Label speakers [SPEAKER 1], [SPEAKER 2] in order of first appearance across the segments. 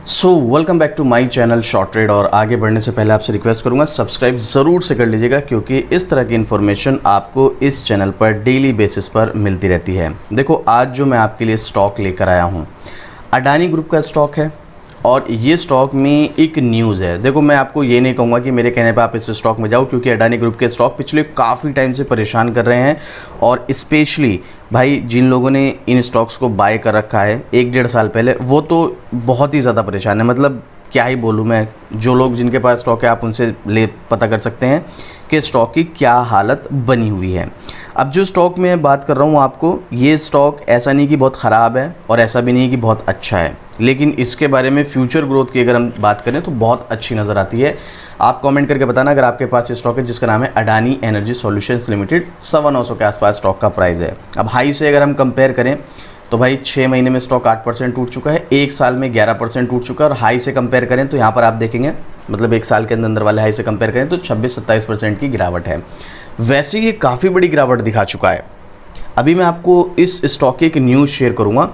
[SPEAKER 1] Welcome back to my channel short trade. और आगे बढ़ने से पहले आपसे रिक्वेस्ट करूंगा सब्सक्राइब ज़रूर से कर लीजिएगा, क्योंकि इस तरह की इन्फॉर्मेशन आपको इस चैनल पर डेली बेसिस पर मिलती रहती है। देखो, आज जो मैं आपके लिए स्टॉक लेकर आया हूं, अडानी ग्रुप का स्टॉक है और ये स्टॉक में एक न्यूज़ है। देखो, मैं आपको ये नहीं कहूँगा कि मेरे कहने पर आप इस स्टॉक में जाओ, क्योंकि अडानी ग्रुप के स्टॉक पिछले काफ़ी टाइम से परेशान कर रहे हैं। और स्पेशली भाई जिन लोगों ने इन स्टॉक्स को बाय कर रखा है 1-1.5 साल पहले, वो तो बहुत ही ज़्यादा परेशान है। मतलब क्या ही बोलूँ मैं, जो लोग जिनके पास स्टॉक है आप उनसे ले पता कर सकते हैं कि स्टॉक की क्या हालत बनी हुई है। अब जो स्टॉक में बात कर रहा हूँ आपको, ये स्टॉक ऐसा नहीं कि बहुत ख़राब है और ऐसा भी नहीं कि बहुत अच्छा है, लेकिन इसके बारे में फ्यूचर ग्रोथ की अगर हम बात करें तो बहुत अच्छी नज़र आती है। आप कमेंट करके बताना अगर आपके पास ये स्टॉक है, जिसका नाम है अडानी एनर्जी सॉल्यूशंस लिमिटेड। 950 के आसपास स्टॉक का प्राइस है। अब हाई से अगर हम कंपेयर करें तो भाई 6 महीने में स्टॉक 8% टूट चुका है, 1 साल में 11% टूट चुका है। और हाई से कंपेयर करें तो यहाँ पर आप देखेंगे, मतलब 1 साल के अंदर वाले हाई से कंपेयर करें तो 26-27% की गिरावट है। वैसे ये काफ़ी बड़ी गिरावट दिखा चुका है। अभी मैं आपको इस स्टॉक की एक न्यूज़ शेयर करूँगा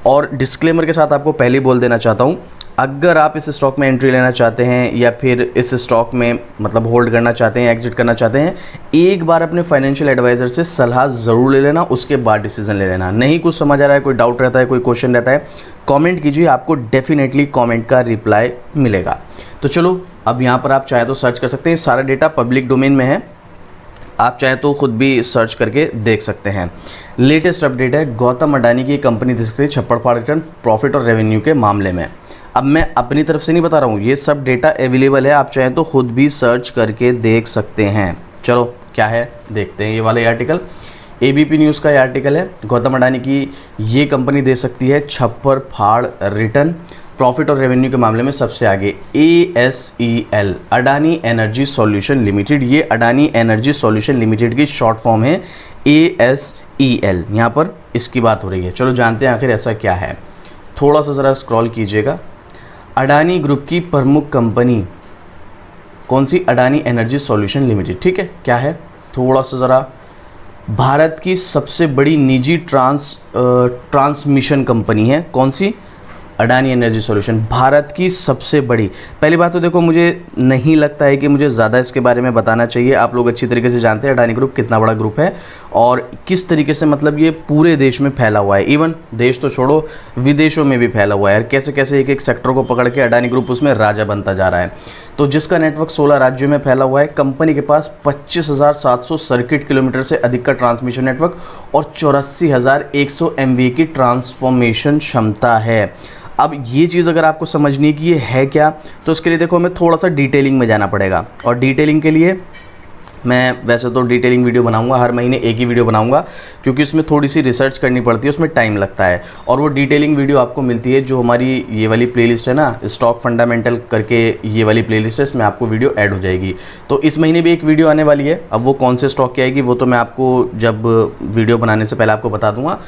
[SPEAKER 1] और डिस्क्लेमर के साथ आपको पहले ही बोल देना चाहता हूँ, अगर आप इस स्टॉक में एंट्री लेना चाहते हैं या फिर इस स्टॉक में मतलब होल्ड करना चाहते हैं, एग्जिट करना चाहते हैं, एक बार अपने फाइनेंशियल एडवाइज़र से सलाह ज़रूर ले लेना, उसके बाद डिसीजन ले लेना। नहीं कुछ समझ आ रहा है, कोई डाउट रहता है, कोई क्वेश्चन रहता है, कमेंट कीजिए, आपको डेफिनेटली कमेंट का रिप्लाई मिलेगा। तो चलो, अब यहाँ पर आप चाहे तो सर्च कर सकते हैं, सारा डेटा पब्लिक डोमेन में है, आप चाहे तो खुद भी सर्च करके देख सकते हैं। लेटेस्ट अपडेट है, गौतम अडानी की कंपनी दे सकती है छप्पड़ फाड़ रिटर्न प्रॉफिट और रेवेन्यू के मामले में। अब मैं अपनी तरफ से नहीं बता रहा हूँ, ये सब डेटा अवेलेबल है, आप चाहें तो खुद भी सर्च करके देख सकते हैं। चलो क्या है देखते हैं। ये वाला आर्टिकल एबीपी न्यूज़ का ये आर्टिकल है, गौतम अडानी की ये कंपनी दे सकती है छप्पड़ फाड़ रिटर्न प्रॉफिट और रेवेन्यू के मामले में सबसे आगे। ASEL Adani energy solution limited, ये अडानी एनर्जी सॉल्यूशन लिमिटेड की शॉर्ट फॉर्म है ASEL। यहाँ पर इसकी बात हो रही है। चलो जानते हैं आखिर ऐसा क्या है। थोड़ा सा ज़रा स्क्रॉल कीजिएगा। अडानी ग्रुप की प्रमुख कंपनी कौन सी? Adani energy solution limited. ठीक है, क्या है थोड़ा सा ज़रा। भारत की सबसे बड़ी निजी ट्रांसमिशन कंपनी है। कौन सी? अडानी एनर्जी सॉल्यूशन, भारत की सबसे बड़ी। पहली बात तो देखो, मुझे नहीं लगता है कि मुझे ज़्यादा इसके बारे में बताना चाहिए। आप लोग अच्छी तरीके से जानते हैं अडानी ग्रुप कितना बड़ा ग्रुप है और किस तरीके से मतलब ये पूरे देश में फैला हुआ है। इवन देश तो छोड़ो, विदेशों में भी फैला हुआ है। कैसे कैसे एक एक सेक्टर को पकड़ के अडानी ग्रुप उसमें राजा बनता जा रहा है। तो जिसका नेटवर्क 16 राज्यों में फैला हुआ है। कंपनी के पास 25,700 सर्किट किलोमीटर से अधिक का ट्रांसमिशन नेटवर्क और 84,100 MVA की ट्रांसफॉर्मेशन क्षमता है। अब ये चीज़ अगर आपको समझनी कि ये है क्या, तो उसके लिए देखो हमें थोड़ा सा डिटेलिंग में जाना पड़ेगा। और डिटेलिंग के लिए मैं वैसे तो डिटेलिंग वीडियो बनाऊंगा, हर महीने एक ही वीडियो बनाऊंगा, क्योंकि उसमें थोड़ी सी रिसर्च करनी पड़ती है, उसमें टाइम लगता है। और वो डिटेलिंग वीडियो आपको मिलती है जो हमारी ये वाली प्लेलिस्ट है ना, स्टॉक फंडामेंटल करके ये वाली प्लेलिस्ट है, इसमें आपको वीडियो ऐड हो जाएगी। तो इस महीने भी एक वीडियो आने वाली है। अब वो कौन से स्टॉक की आएगी वो तो मैं आपको जब वीडियो बनाने से पहले आपको बता दूँगा,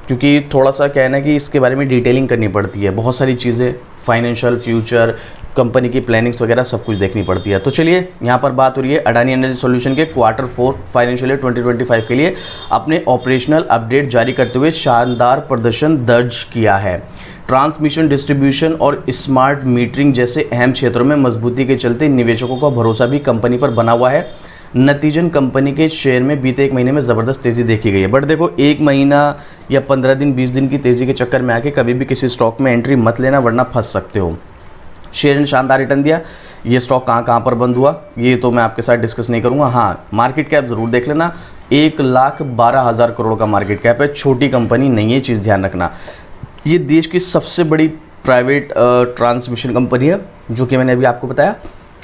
[SPEAKER 1] क्योंकि थोड़ा सा कहना है कि इसके बारे में डिटेलिंग करनी पड़ती है। बहुत सारी चीज़ें, फाइनेंशियल, फ्यूचर, कंपनी की प्लानिंग्स वगैरह सब कुछ देखनी पड़ती है। तो चलिए, यहाँ पर बात हो रही है अडानी एनर्जी सॉल्यूशन के Q4 फाइनेंशियल ईयर 2025 के लिए अपने ऑपरेशनल अपडेट जारी करते हुए शानदार प्रदर्शन दर्ज किया है। ट्रांसमिशन, डिस्ट्रीब्यूशन और स्मार्ट मीटरिंग जैसे अहम क्षेत्रों में मजबूती के चलते निवेशकों का भरोसा भी कंपनी पर बना हुआ है। नतीजन कंपनी के शेयर में बीते 1 महीने में ज़बरदस्त तेज़ी देखी गई है। बट देखो, 1 महीना या 15 दिन 20 दिन की तेज़ी के चक्कर में आके कभी भी किसी स्टॉक में एंट्री मत लेना, वरना फंस सकते हो। शेयर ने शानदार रिटर्न दिया। ये स्टॉक कहाँ पर बंद हुआ ये तो मैं आपके साथ डिस्कस नहीं करूँगा। हाँ, मार्केट कैप ज़रूर देख लेना, 1,12,000 करोड़ का मार्केट कैप है। छोटी कंपनी नहीं है, चीज़ ध्यान रखना। ये देश की सबसे बड़ी प्राइवेट ट्रांसमिशन कंपनी है, जो कि मैंने अभी आपको बताया।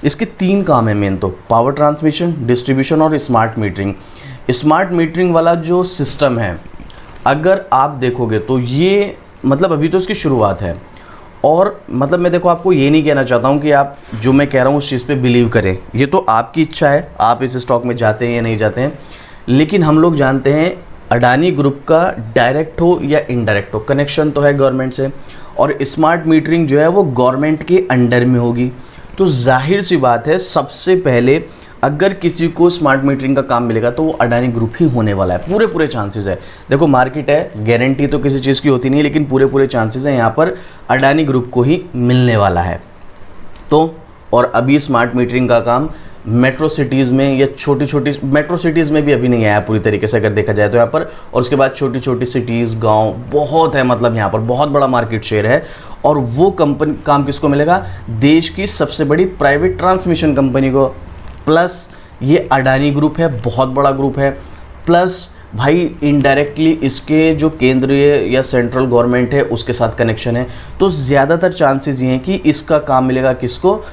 [SPEAKER 1] इसके 3 काम है मेन, तो पावर ट्रांसमिशन, डिस्ट्रीब्यूशन और स्मार्ट मीटरिंग। स्मार्ट मीटरिंग वाला जो सिस्टम है, अगर आप देखोगे तो ये मतलब अभी तो इसकी शुरुआत है। और मतलब मैं देखो आपको ये नहीं कहना चाहता हूँ कि आप जो मैं कह रहा हूँ उस चीज़ पे बिलीव करें, ये तो आपकी इच्छा है, आप इस स्टॉक में जाते हैं या नहीं जाते हैं। लेकिन हम लोग जानते हैं अडानी ग्रुप का डायरेक्ट हो या इनडायरेक्ट हो, कनेक्शन तो है गवर्नमेंट से, और स्मार्ट मीटरिंग जो है वो गवर्नमेंट के अंडर में होगी। तो जाहिर सी बात है, सबसे पहले अगर किसी को स्मार्ट मीटरिंग का काम मिलेगा तो वो अडानी ग्रुप ही होने वाला है, पूरे पूरे चांसेस है। देखो मार्केट है, गारंटी तो किसी चीज़ की होती नहीं है, लेकिन पूरे पूरे चांसेस हैं यहाँ पर अडानी ग्रुप को ही मिलने वाला है। तो और अभी स्मार्ट मीटरिंग का काम मेट्रो सिटीज़ में या छोटी छोटी मेट्रो सिटीज़ में भी अभी नहीं आया पूरी तरीके से अगर देखा जाए तो यहाँ पर, और उसके बाद छोटी छोटी सिटीज़ गांव बहुत है, मतलब यहाँ पर बहुत बड़ा मार्केट शेयर है। और वो कंपनी काम किसको मिलेगा? देश की सबसे बड़ी प्राइवेट ट्रांसमिशन कंपनी को, प्लस ये अडानी ग्रुप है, बहुत बड़ा ग्रुप है, प्लस भाई इनडायरेक्टली इसके जो केंद्रीय या सेंट्रल गवर्नमेंट है उसके साथ कनेक्शन है। तो ज़्यादातर चांसेस ये हैं कि इसका काम मिलेगा किसको?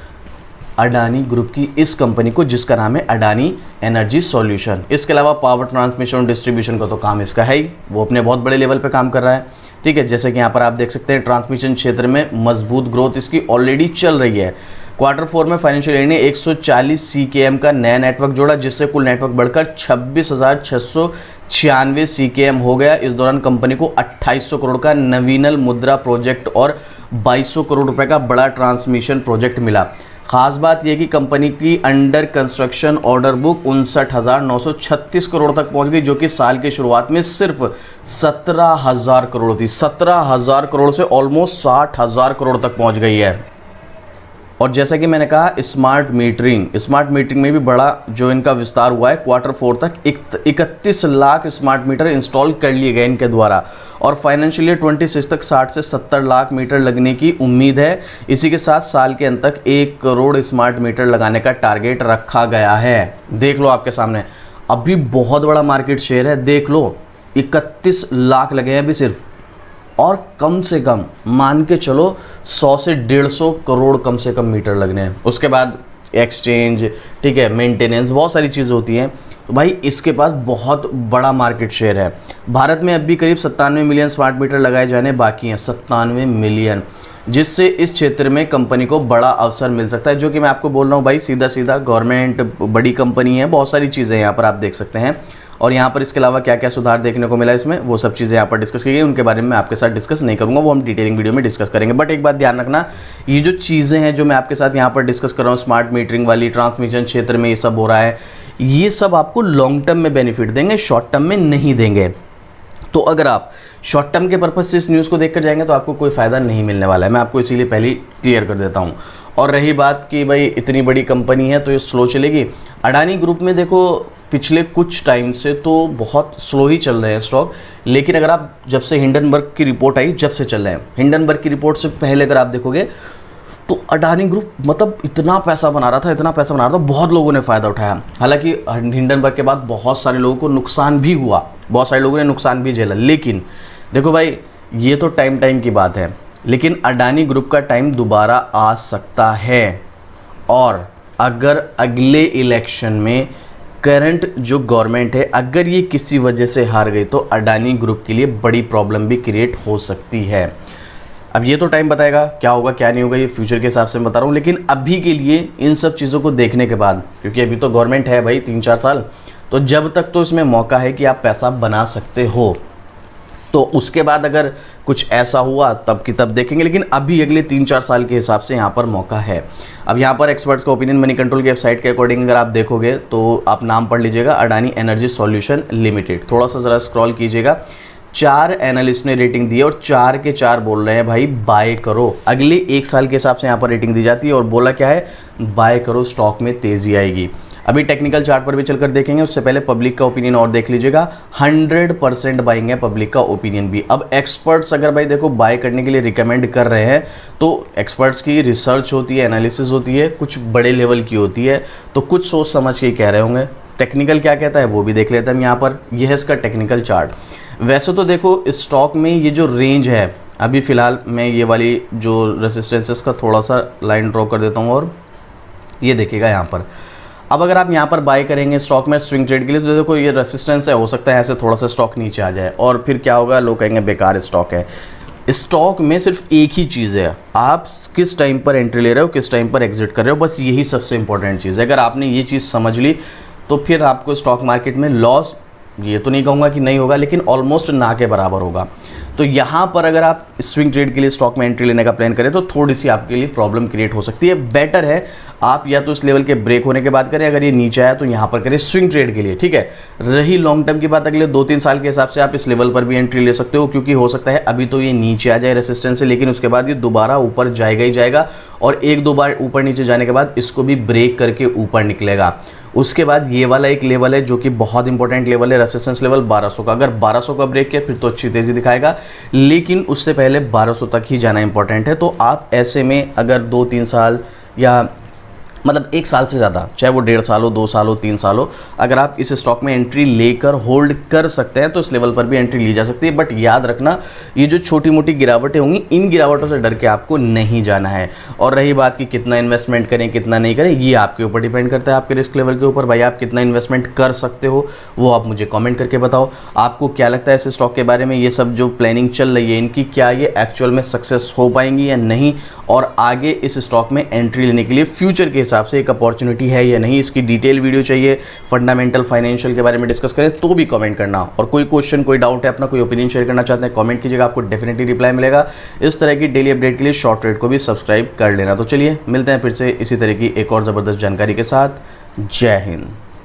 [SPEAKER 1] अडानी ग्रुप की इस कंपनी को, जिसका नाम है अडानी एनर्जी सॉल्यूशन। इसके अलावा पावर ट्रांसमिशन और डिस्ट्रीब्यूशन का तो काम इसका है ही, वो अपने बहुत बड़े लेवल पे काम कर रहा है। ठीक है, जैसे कि यहाँ पर आप देख सकते हैं ट्रांसमिशन क्षेत्र में मजबूत ग्रोथ इसकी ऑलरेडी चल रही है। Q4 में फाइनेंशियल ईयर ने 140 CKM का नया नेटवर्क जोड़ा, जिससे कुल नेटवर्क बढ़कर 26,696 CKM हो गया। इस दौरान कंपनी को 2800 करोड़ का नवीनल मुद्रा प्रोजेक्ट और 2200 करोड़ रुपए का बड़ा ट्रांसमिशन प्रोजेक्ट मिला। खास बात यह कि कंपनी की under construction order book 59,936 crore तक पहुंच गई, जो कि साल की शुरुआत में सिर्फ 17,000 करोड़ थी। 17,000 करोड़ से ऑलमोस्ट 60,000 करोड़ तक पहुंच गई है। और जैसा कि मैंने कहा स्मार्ट मीटरिंग में भी बड़ा जो इनका विस्तार हुआ है। Q4 तक 31 लाख स्मार्ट मीटर इंस्टॉल कर लिए गए इनके द्वारा, और फाइनेंशियल ईयर 26 तक 60 से 70 लाख मीटर लगने की उम्मीद है। इसी के साथ साल के अंत तक 1 करोड़ स्मार्ट मीटर लगाने का टारगेट रखा गया है। देख लो आपके सामने, अभी बहुत बड़ा मार्केट शेयर है। देख लो 31 लाख लगे हैं अभी सिर्फ, और कम से कम मान के चलो 100 से 150 करोड़ कम से कम मीटर लगने हैं। उसके बाद एक्सचेंज, ठीक है, मेंटेनेंस, बहुत सारी चीज़ें होती हैं। तो भाई इसके पास बहुत बड़ा मार्केट शेयर है। भारत में अब भी करीब 97 मिलियन स्मार्ट मीटर लगाए जाने बाकी हैं, 97 मिलियन, जिससे इस क्षेत्र में कंपनी को बड़ा अवसर मिल सकता है। जो कि मैं आपको बोल रहा हूँ भाई, सीधा सीधा गवर्नमेंट बड़ी कंपनी है, बहुत सारी चीज़ें यहाँ पर आप देख सकते हैं। और यहाँ पर इसके अलावा क्या क्या सुधार देखने को मिला इसमें, वो सब चीज़ें यहाँ पर डिस्कस की गई, उनके बारे में मैं आपके साथ डिस्कस नहीं करूँगा, वो हम डिटेलिंग वीडियो में डिस्कस करेंगे। बट एक बात ध्यान रखना, ये जो चीज़ें हैं जो मैं आपके साथ यहाँ पर डिस्कस कर रहा हूँ, स्मार्ट मीटरिंग वाली, ट्रांसमिशन क्षेत्र में ये सब हो रहा है, ये सब आपको लॉन्ग टर्म में बेनिफिट देंगे, शॉर्ट टर्म में नहीं देंगे। तो अगर आप शॉर्ट टर्म के पर्पज से इस न्यूज़ को देखकर जाएंगे तो आपको कोई फ़ायदा नहीं मिलने वाला है, मैं आपको इसीलिए पहले ही क्लियर कर देता हूँ। और रही बात कि भाई इतनी बड़ी कंपनी है तो ये स्लो चलेगी, अडानी ग्रुप में देखो पिछले कुछ टाइम से तो बहुत स्लो ही चल रहे हैं स्टॉक। लेकिन अगर आप जब से हिंडनबर्ग की रिपोर्ट आई, जब से चल रहे हैं, हिंडनबर्ग की रिपोर्ट से पहले अगर आप देखोगे तो अडानी ग्रुप मतलब इतना पैसा बना रहा था, बहुत लोगों ने फ़ायदा उठाया। हालांकि हिंडनबर्ग के बाद बहुत सारे लोगों को नुकसान भी हुआ, बहुत सारे लोगों ने नुकसान भी झेला। लेकिन देखो भाई ये तो टाइम की बात है, लेकिन अडानी ग्रुप का टाइम दोबारा आ सकता है। और अगर अगले इलेक्शन में करंट जो गवर्नमेंट है अगर ये किसी वजह से हार गई तो अडानी ग्रुप के लिए बड़ी प्रॉब्लम भी क्रिएट हो सकती है। अब ये तो टाइम बताएगा क्या होगा क्या नहीं होगा, ये फ्यूचर के हिसाब से मैं बता रहा हूँ। लेकिन अभी के लिए इन सब चीज़ों को देखने के बाद, क्योंकि अभी तो गवर्नमेंट है भाई 3-4 साल, तो जब तक तो इसमें मौका है कि आप पैसा बना सकते हो। तो उसके बाद अगर कुछ ऐसा हुआ तब की तब देखेंगे, लेकिन अभी अगले 3-4 साल के हिसाब से यहाँ पर मौका है। अब यहाँ पर एक्सपर्ट्स का ओपिनियन मनी कंट्रोल की वेबसाइट के अकॉर्डिंग अगर आप देखोगे तो आप नाम पढ़ लीजिएगा, अडानी एनर्जी सॉल्यूशन लिमिटेड। थोड़ा सा ज़रा स्क्रॉल कीजिएगा, 4 एनालिस्ट ने रेटिंग दी है और 4 के 4 बोल रहे हैं भाई बाय करो। अगले 1 साल के हिसाब से यहाँ पर रेटिंग दी जाती है और बोला क्या है, बाय करो, स्टॉक में तेज़ी आएगी। अभी टेक्निकल चार्ट पर भी चलकर देखेंगे, उससे पहले पब्लिक का ओपिनियन और देख लीजिएगा। 100% बाइंग है पब्लिक का ओपिनियन भी। अब एक्सपर्ट्स अगर भाई देखो बाय करने के लिए रिकमेंड कर रहे हैं तो एक्सपर्ट्स की रिसर्च होती है, एनालिसिस होती है, कुछ बड़े लेवल की होती है, तो कुछ सोच समझ के ही कह रहे होंगे। टेक्निकल क्या कहता है वो भी देख लेते हैं हम यहाँ पर। यह है इसका टेक्निकल चार्ट। वैसे तो देखो इस स्टॉक में ये जो रेंज है, अभी फ़िलहाल मैं ये वाली जो रेसिस्टेंसेस का थोड़ा सा लाइन ड्रॉ कर देता हूँ और ये देखिएगा यहाँ पर। अब अगर आप यहाँ पर बाय करेंगे स्टॉक में स्विंग ट्रेड के लिए तो देखो ये रेसिस्टेंस है, हो सकता है ऐसे थोड़ा सा स्टॉक नीचे आ जाए और फिर क्या होगा, लोग कहेंगे बेकार स्टॉक है। स्टॉक में सिर्फ एक ही चीज़ है, आप किस टाइम पर एंट्री ले रहे हो, किस टाइम पर एग्जिट कर रहे हो, बस यही सबसे इंपॉर्टेंट चीज़ है। अगर आपने ये चीज़ समझ ली तो फिर आपको स्टॉक मार्केट में लॉस, ये तो नहीं कहूँगा कि नहीं होगा, लेकिन ऑलमोस्ट ना के बराबर होगा। तो यहाँ पर अगर आप स्विंग ट्रेड के लिए स्टॉक में एंट्री लेने का प्लान करें तो थोड़ी सी आपके लिए प्रॉब्लम क्रिएट हो सकती है। बेटर है आप या तो इस लेवल के ब्रेक होने के बाद करें, अगर ये नीचे आया तो यहाँ पर करें स्विंग ट्रेड के लिए, ठीक है। रही लॉन्ग टर्म की बात, अगले 2-3 साल के हिसाब से आप इस लेवल पर भी एंट्री ले सकते हो, क्योंकि हो सकता है अभी तो ये नीचे आ जाए रेसिस्टेंस से, लेकिन उसके बाद ये दोबारा ऊपर जाएगा ही जाएगा और 1-2 बार ऊपर नीचे जाने के बाद इसको भी ब्रेक करके ऊपर निकलेगा। उसके बाद ये वाला एक लेवल है जो कि बहुत इंपॉर्टेंट लेवल है, रेसिस्टेंस लेवल 1200 का। अगर 1200 का ब्रेक किया फिर तो अच्छी तेज़ी दिखाएगा, लेकिन उससे पहले 1200 तक ही जाना इंपॉर्टेंट है। तो आप ऐसे में अगर 2-3 साल या मतलब 1 साल से ज़्यादा, चाहे वो 1.5 साल हो, 2 साल हो, 3 साल हो, अगर आप इस स्टॉक में एंट्री लेकर होल्ड कर सकते हैं तो इस लेवल पर भी एंट्री ली जा सकती है। बट याद रखना, ये जो छोटी मोटी गिरावटें होंगी, इन गिरावटों से डर के आपको नहीं जाना है। और रही बात कि कितना इन्वेस्टमेंट करें कितना नहीं करें, ये आपके ऊपर डिपेंड करता है, आपके रिस्क लेवल के ऊपर। भाई आप कितना इन्वेस्टमेंट कर सकते हो वो आप मुझे कॉमेंट करके बताओ। आपको क्या लगता है इस स्टॉक के बारे में, ये सब जो प्लानिंग चल रही है इनकी, क्या ये एक्चुअल में सक्सेस हो पाएंगी या नहीं, और आगे इस स्टॉक में एंट्री लेने के लिए फ्यूचर के हिसाब से एक अपॉर्चुनिटी है या नहीं। इसकी डिटेल वीडियो चाहिए, फंडामेंटल फाइनेंशियल के बारे में डिस्कस करें तो भी कमेंट करना। और कोई क्वेश्चन, कोई डाउट है, अपना कोई ओपिनियन शेयर करना चाहते हैं, कमेंट कीजिएगा, आपको डेफिनेटली रिप्लाई मिलेगा। इस तरह की डेली अपडेट के लिए शॉर्ट ट्रेड को भी सब्सक्राइब कर लेना। तो चलिए मिलते हैं फिर से इसी तरह की एक और ज़बरदस्त जानकारी के साथ। जय हिंद।